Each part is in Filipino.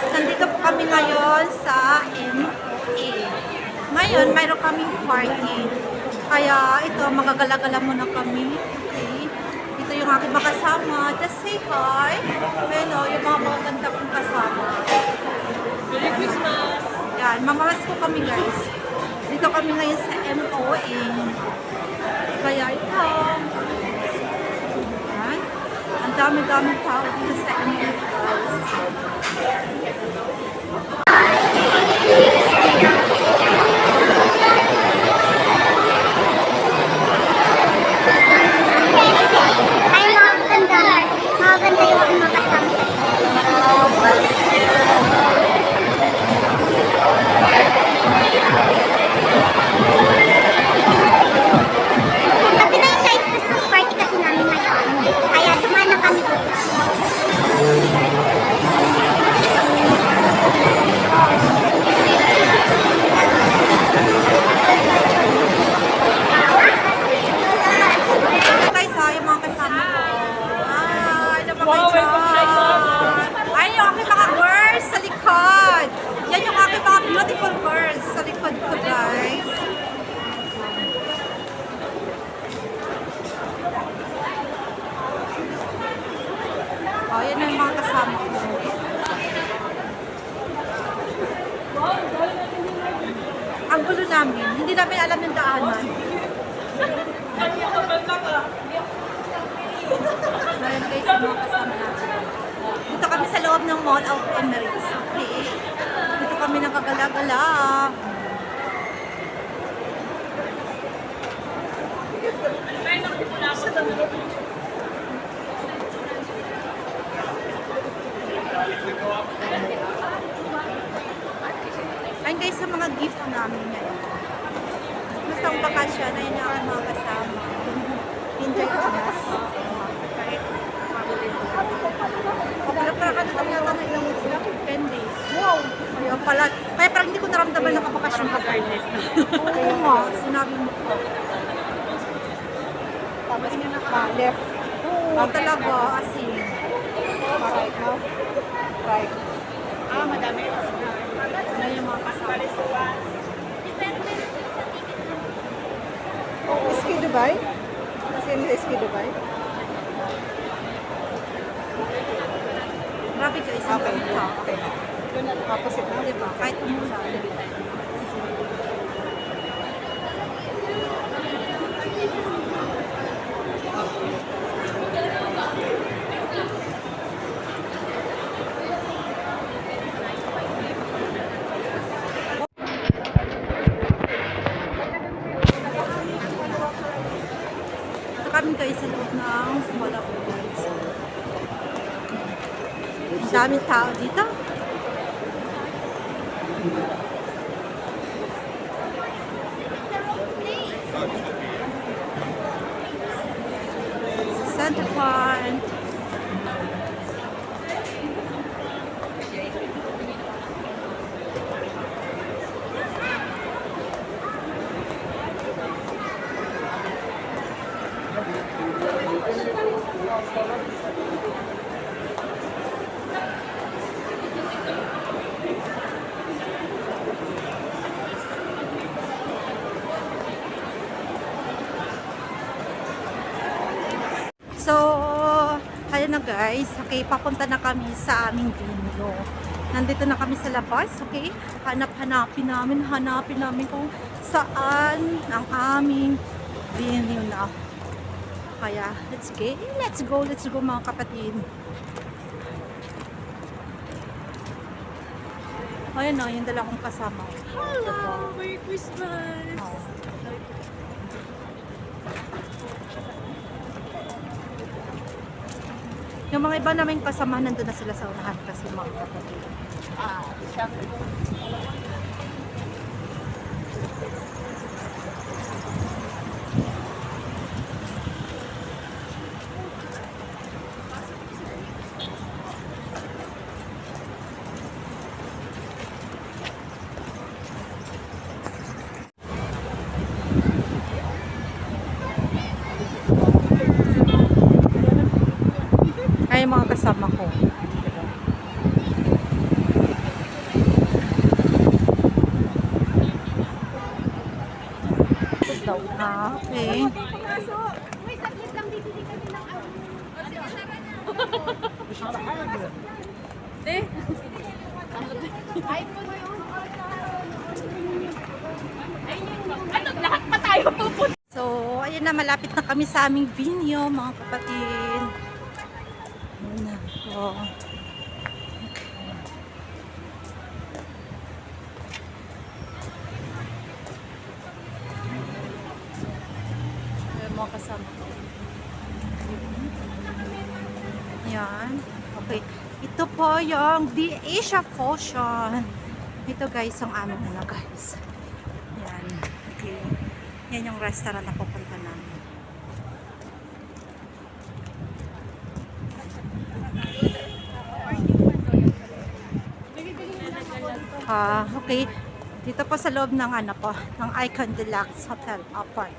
guys, nandito po kami ngayon sa MOA. Ngayon, mayroon kaming party. Kaya ito, magagala-gala muna kami. Okay. Ito yung aking makasama. Just say hi. Hello, yung mga maganda kong kasama. Merry Christmas! Yan, mamamas po kami guys. Dito kami ngayon sa MOA. Kaya ito. Yan. Ang dami-dami tao dito sa MOA guys. Ay, maganda. Maganda yung mga kasama sa Kasi na yung guys, Christmas party kasi namin ngayon. Kaya dumaan na kami dito. Guys, ha, yung mga kasama ko. Ay, naman Wow, kayo welcome dyan. guys. Ay, yung aking mga girls sa likod. Yan yung aking mga beautiful girls sa likod ko, guys. Oh, yan na yung mga kasama ko. Ang gulo namin. Hindi namin alam yung daanan. Ngayon guys, yung mga kasama natin. Dito kami sa loob ng Mall of Emirates. Okay. Dito kami nakagala-gala. Ayun guys, sa mga gift namin ngayon. Basta ang bakasyon, ayun na ang mga kasama. Enjoy ko nas. Para ka na yata ng ilang weeks lang, 10 days. Wow! Kaya pala, kaya parang hindi ko naramdaman ng kapakasyon ka guys. Oo nga, sinabi mo ko. Tapos left. Oo, talaga, as in. Right now. Right. Madami. Ano yung mga kasama? SK Dubai? Kasi yung SK Dubai? Grabe guys, ang Okay. dami tao. Okay. Opposite na. Diba? Kahit umulan. Ito kami guys sa loob ng Mall of Emirates. Ang daming tao dito. Center Point. So, ayun na guys. Okay, papunta na kami sa aming venue. Nandito na kami sa labas, okay? Hanapin namin kung saan ang aming venue na. Kaya, let's go mga kapatid. Ayun na, yung dala kong kasama. Hello! Merry Christmas! Oh. Yung mga iba namin kasama, nandun na sila sa unahan kasi mga kapatid. Ay, mga kasama ko. Okay. Uy, saglit lang, bibili kami ng So, ayun na, malapit na kami sa aming venue, mga kapatid. Ayun na po. Ayun, mga kasama ko. Yan. Okay. Ito po yung The Asia Fusion. Ito guys, ang aming ano guys. Yan. Okay. Yan yung restaurant na pupunta namin. Okay. Dito po sa loob ng ano po, ng Icon Deluxe Hotel Apart.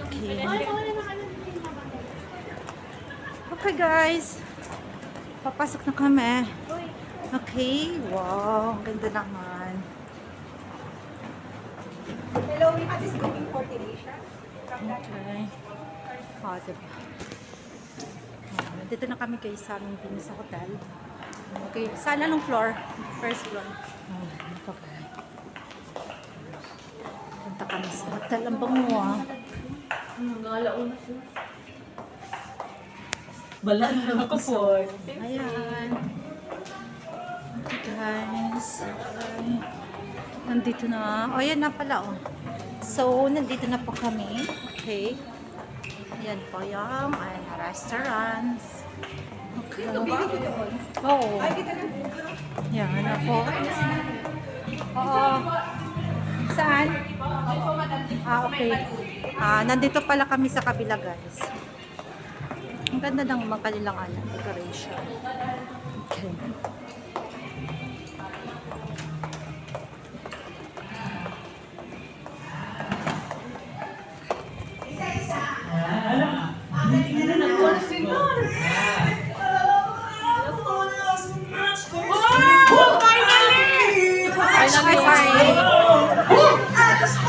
Okay. Okay guys. Papasok na kami. Okay. Wow. Ang ganda naman. Hello, we have this cooking for Delisha. Okay. Diba? Dito na kami guys sa aming venue sa hotel. Okay. Saan anong floor? First floor. Ito guys. Punta kami sa hotel. Ang bango Bala na ako po. Ayan. Okay guys. Okay. Nandito na. O, yan na pala, oh. So, nandito na po kami. Okay. Yan po yung restaurants. Okay. Oo. Yan na po. Oo. Saan? Okay. Nandito pala kami sa kabila, guys. Ang ganda ng mga kanilang decoration. Okay.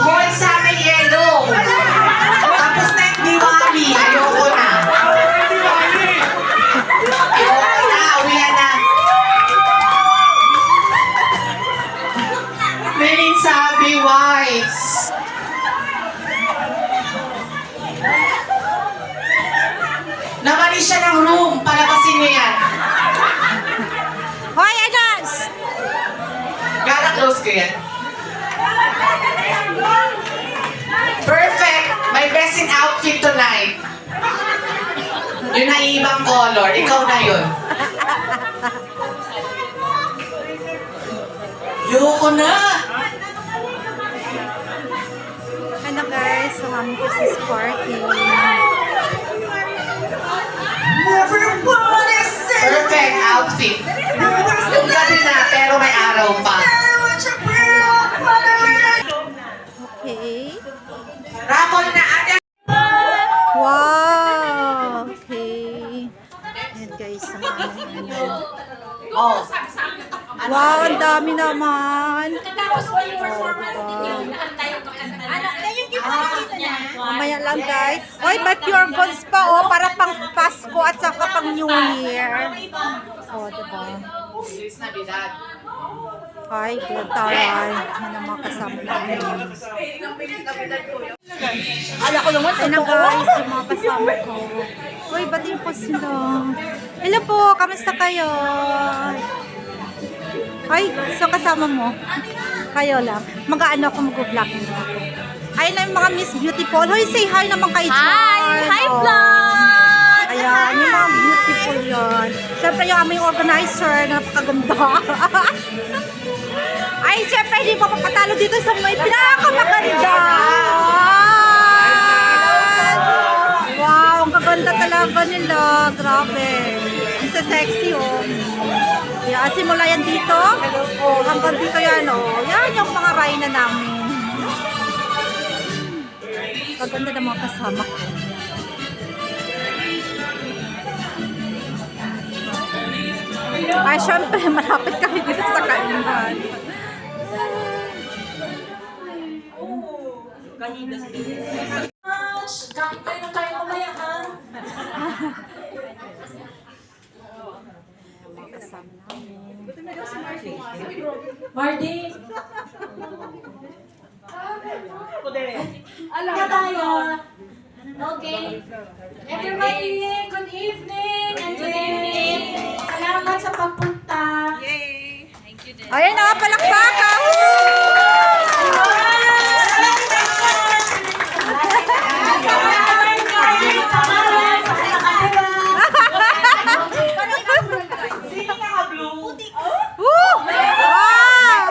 Hoy, sa amin yelo! Tapos na yung Diwali. Ayoko na. Ayoko na. Uwihan na. Meaning sabi, wise. Namali siya ng room. Palabasin niyo yan. Hoy, Anas! Gara close ko yan. Perfect! My best in outfit tonight. Yun na ibang color. Ikaw na yun. Yoko na! Ano guys, so aming Christmas party. Perfect outfit. Yung gabi na, pero may araw pa. Okay. Raffle na ate! Wow! Okay. Ayan guys, ang aming Oh. Wow, ang dami naman. Mamaya lang guys. Oy, may pure goods pa oh, para pang Pasko at saka pang New Year. Oh, diba? Feliz Navidad. Hi, good taray. Yan ang mga kasama namin. Ala ko naman, Ayun na guys, yung mga kasama ko. Uy, batiin po sila. Hello po, kamusta kayo? Ay, so kasama mo? Kayo lang. Mag-ano ako, mag-vlog nila. Ayun na yung mga Miss Beautiful. Hoy, say hi naman kay John. Hi, Oh. vlog! Ayan, yung mga beautiful yun. Siyempre yung aming organizer, napakaganda. Ay, siyempre hindi pa papatalo dito sa may pinakamaganda. Wow, ang gaganda talaga nila. Grabe. Ang sexy, oh. Yeah, simula yan dito. Oh, hanggang dito yan, oh. Yan yung mga rayna namin. Gaganda ng mga kasama ko. Ay, syempre, malapit kami dito sa kainan. Kain kayo na tayo mamaya, ha? Kasama namin. Marty! Alam na tayo. Okay. Everybody, good evening and good evening. Salamat sa pagpunta. Ayan na, palakpakan! Woo! Wow!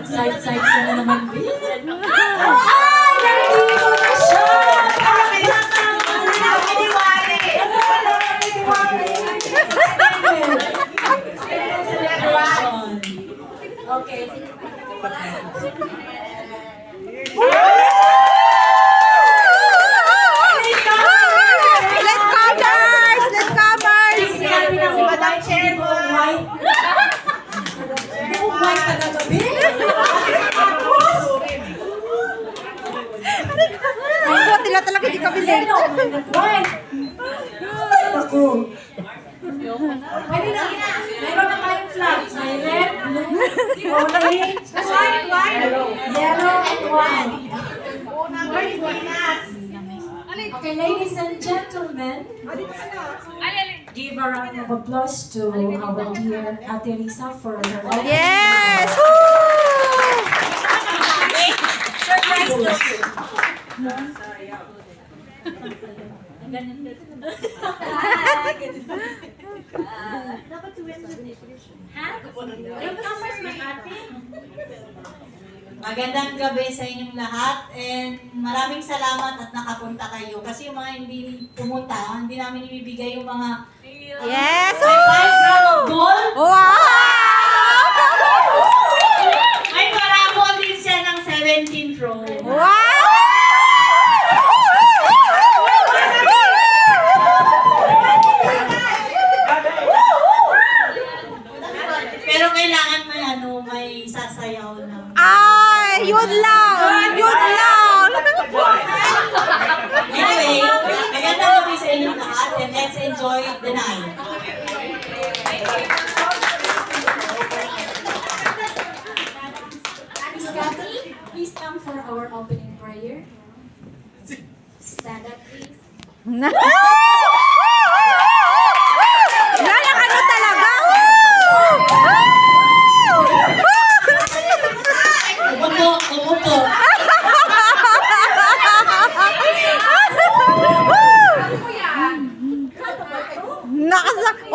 Side ko na naman, Bill. Ay! Nandito na siya! Okay. Madam Chairman. White na gagabi. Ang buti lang talaga di kami late. White. Ako. Pwede na. Meron na tayong flags. May red, blue, orange, yellow, and white. Okay, ladies and gentlemen, give a round of applause to our dear Ate Risa for her opening. Yes! Magandang gabi sa inyong lahat and maraming salamat at nakapunta kayo kasi yung mga hindi pumunta, hindi namin ibibigay yung mga Yes! 5 gram of gold. Wow! May parabol din siya ng 17th row. Wow! Pero kailangan may sasayaw na. Ay, yun lang! Yun lang! Anyway, magandang gabi sa inyong lahat and let's enjoy the night. Miss Kathy, please come for our opening prayer. Stand up, please. Yan ang ano talaga! Umupo.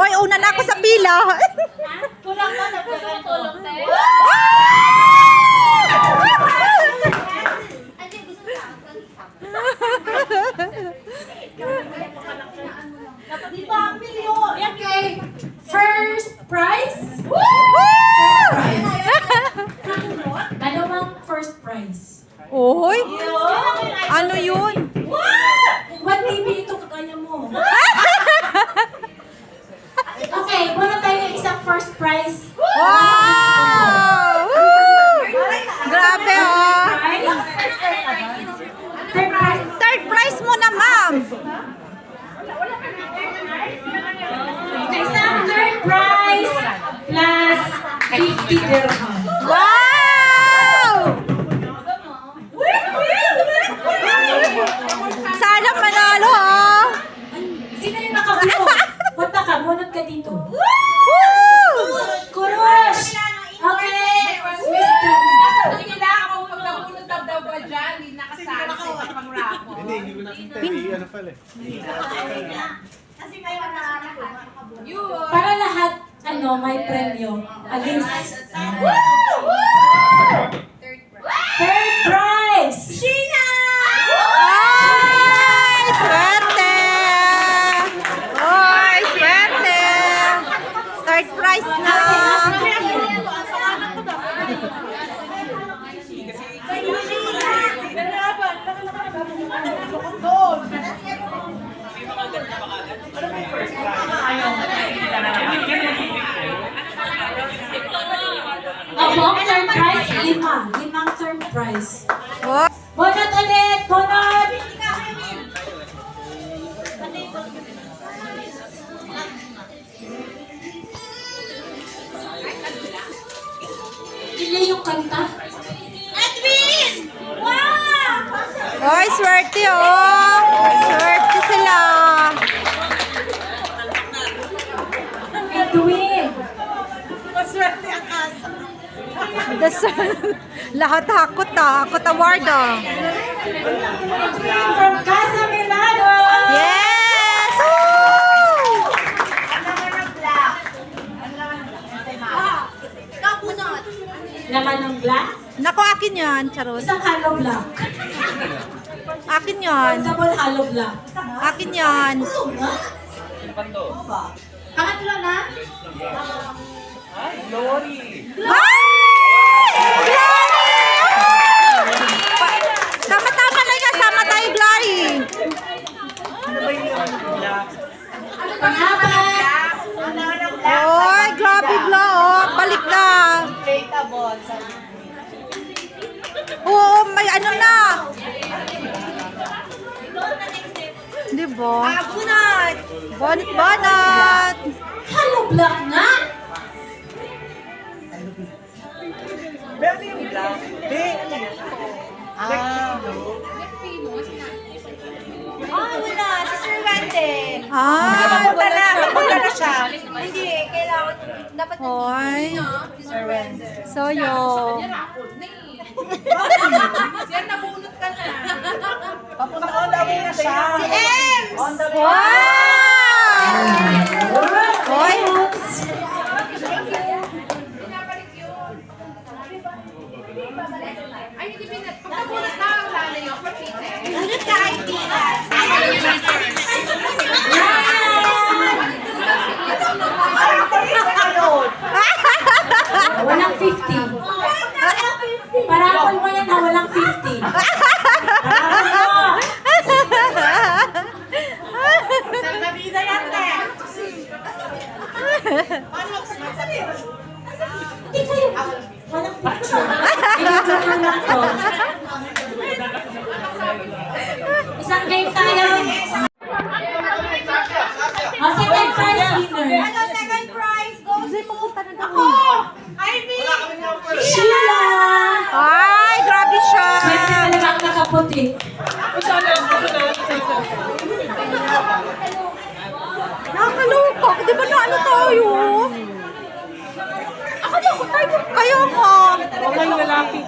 Oy, una na ako sa pila. Kulang pa, nagpapatulog tayo. Okay, first prize. Dalawang first prize. Oy, ano yun? What TV ito kagaya mo? Okay, muna tayo ng isang first prize. Wow! Grabe oh! Third prize. Third prize mo na, ma'am! Isang third prize plus 50 dirham. Wow! Sana manalo oh! Sino yung nakabuo? Punta ka, bunot ka dito. Woo! Kurush! Okay, Mr. Hindi ko nakita. Ano pala eh. Para lahat, may premyo. Against. Third prize! Ay, swerte! Ay, swerte! Third prize na! third prize, 5. 5 third prize. Oh, Bonot ulit! Bonot! Pili yung kanta. oy, swerte oh. Swerte sila. Edwin! Lahat hakot ah. Hakot award ah. Edwin from Casa Milano! Yes! Woo! Laman ng black. Naku, akin yan, Charot. Isang hollow block. Akin yan. Double hollow block. Akin yan. Pangatlo na? Ay! Tama-tama lang yan. Sama tayo, Glory. Pangapat. Oy, grabe bla, oh. Balik na. Oo, may ano na. Di ba? Bunot! Bonot! Hollow block nga. Wala, si Sir Wendell. Ah, Napunta na siya. Hindi, kailangan, dapat hoy. Sir Wendell. Soyo. Sir, nabunot ka na. Papunta on the way na siya. Si Ems! On the way. Wow! Hoy. Bunot ka, kaibigan. Walang 50. Parapol mo yan na walang 50. Parapol mo. Nabida yan, te. Hindi kayo. Walang picture. Pinagsakan lang to. Isang game tayo. Second prize winner. Ano, second prize goes to Ivy! Sheila! Ay, grabe siya. Swerte talaga ang nakaputi. Nakakalukok. Di ba na ano tayo? Ako tayo. Kayo mo. Okay, lalaki.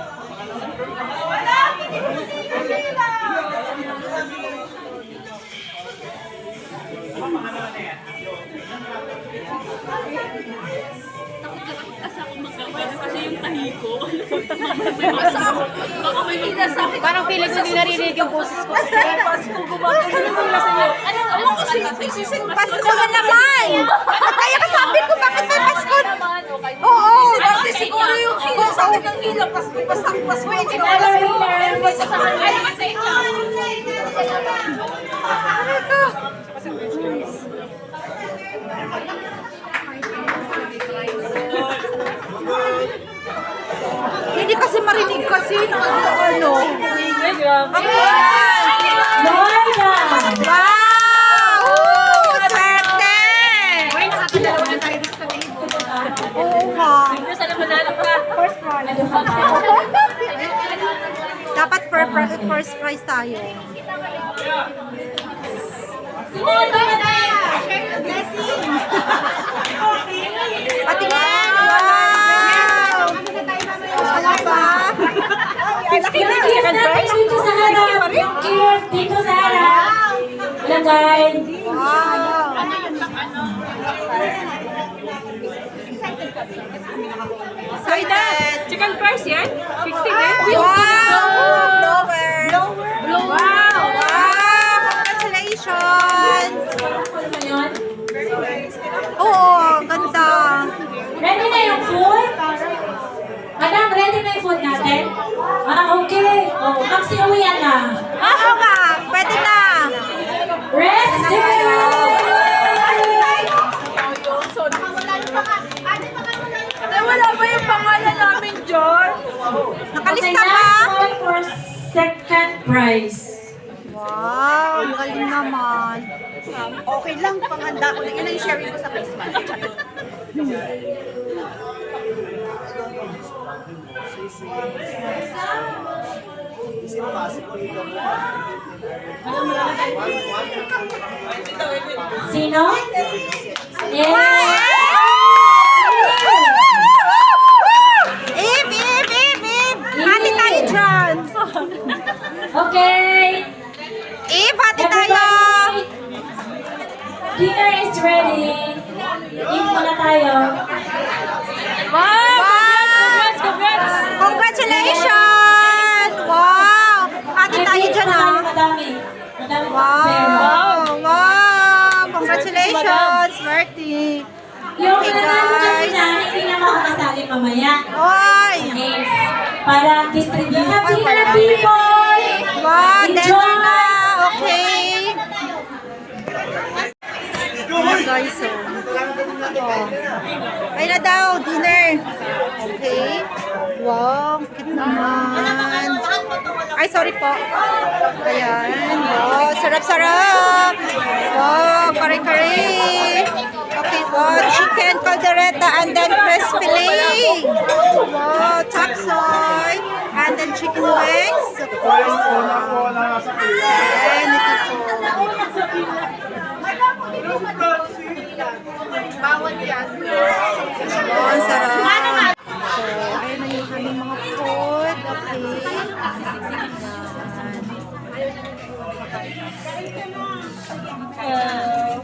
Parang feeling ko hindi narinig yung boses ko. Pasko na naman. Kaya kasabi ko, bakit may Pasko? Oo. Siguro yung hilo sa akin ng hilo. Pasko. Another winner. Hindi kasi marinig kasi ng ano. Loida! Wow! Swerte! Oo nga. Ano ka ba? Dapat first prize tayo. Patingin! Wow! Ano ba? 50 dito sa harap. Yung cute dito sa harap. Lagay. Wow! Excited! Second prize yan? 50 din? Wow! Blower! Wow! Wow! Congratulations! Ngayon. Oo, ganda. Ready na yung food? Madam, ready na yung food natin? Okay. Oh, magsiuwian na. Oo nga, pwede na. Rest Wala ba yung pangalan namin, John? prize. Wow, ang galing naman. Okay lang, panghanda ko lang. Yan ang sharing ko sa Christmas. Sino? Yeah! Ib! Hati tayo dyan. Okay. Ib, hati tayo. Dinner is ready. Eat muna tayo. Wow! Congratulations! Wow! Hati tayo dyan, ah. Madami. Madami pa pera. Wow! Congratulations, Bertie. Yung Okay, nanalo guys. kanina, hindi na makakasali mamaya. Oy! Yes. Para distribute. Happy Ay, wala. people! Wow, Enjoy! dinner na. Okay. Ayan, guys, so. Oh. Ay na daw, dinner. Okay. Wow, cute naman. Ay, sorry po. Ayan. Wow, sarap-sarap. Wow, kare-kare. Okay, wow, chicken caldereta and then fish fillet. Wow, chop soy. And then chicken wings. Of course. And ito po. Bawal yan. Oh, ang sarap. So, ayun na yung aming mga food. Okay.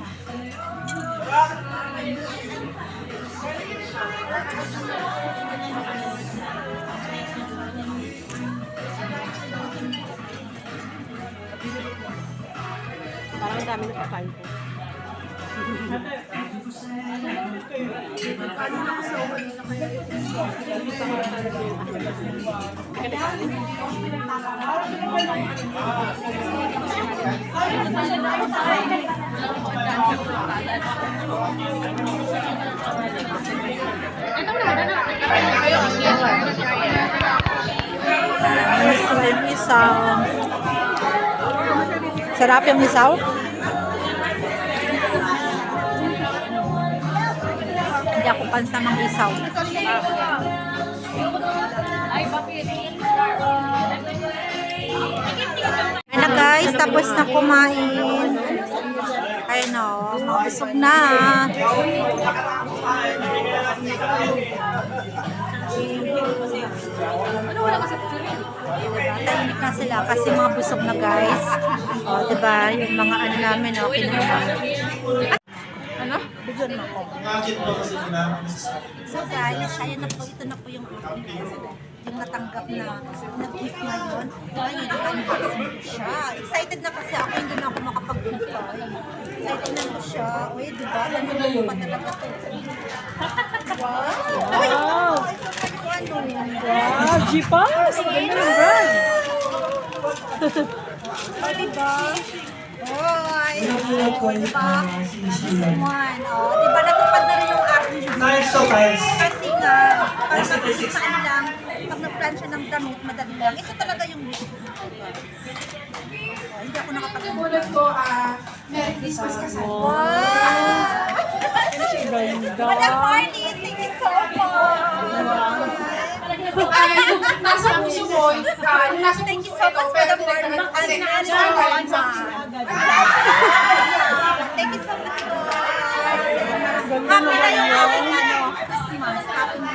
Parang dami na kakain ko. Yung isaw. Sarap yung isaw. Hindi ako pansa ng isaw. Ayun na guys, tapos na kumain. Ayun o, mabusog na. Tahimik na sila kasi mga busog na guys. O, diba? Yung mga ano namin, okay na naman. Ano? Bigyan mo ako. So guys, ayun na po, ito na po yung aking yung natanggap na gift ngayon. Ayun, i-unboxing ko siya. Excited na kasi ako, hindi na ako makapag-punta. Excited na ko siya. Uy, diba? Ano na yung pa talaga to? Wow! Wow! Ano? Wow, G-Pass! Ganda ng brand! Oh, diba? Oh, ay. Oh, diba? This one. Oh, diba? Natupad na rin yung aking Nice to guys. kasi nga, pag sa ano lang, pag nag-plan siya ng damit, madali lang. Ito talaga yung wish ko. Oh, hindi ako nakapag-plan. Merry Christmas ka sa Wow! Madam Marty, thank you so much! Nasa puso mo, nasa Thank you so much, Madam Marty. Thank you so much, happy na yung aking Christmas. Happy na.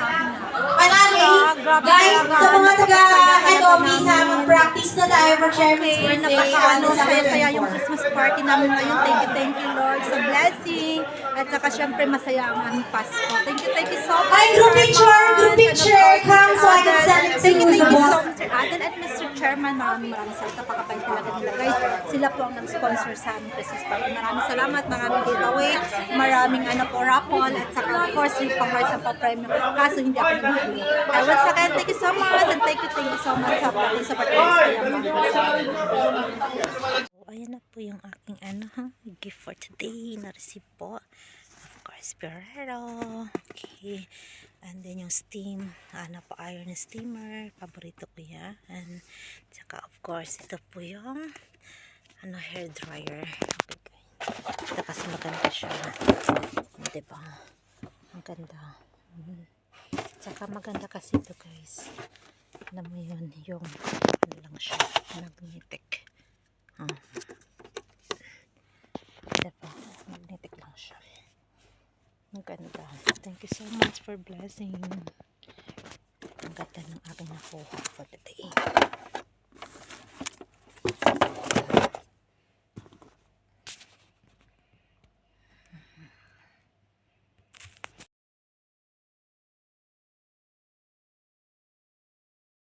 Guys, sa mga taga-Adobe, mag-practice na tayo for Chairman's Okay, birthday. saya-saya yung Christmas party namin ngayon. Thank you Lord sa blessing. At saka syempre masaya ang aming Pasko. Thank you so much. Ay, group picture, group picture. Come so I can send it to Thank you the so boss. much, Mr. Aden at Mr. Chairman. Maraming salamat. Napakabait talaga nila, guys. Sila po ang nag-sponsor sa aming Christmas party. Maraming salamat. Maraming giveaway. Maraming raffle. At saka, of course, yung pang-rice ang pa-premium. Kaso hindi ako nabili. Once again, thank you so much. And thank you so much sa pag-sponsor. Ayan na po yung aking gift for today. Na-receive po. Of course, Ferrero. Okay. And then yung steam, po iron steamer, paborito ko yan. And saka of course, ito po yung hair dryer. Okay guys. Ito kasi maganda siya. Diba? Ang ganda. Saka maganda kasi ito guys. Alam mo yun, yung ano lang siya, magnetic. Diba? Magnetic lang siya. Ang ganda. Thank you so much for blessing. Ang ganda ng aking nakuha.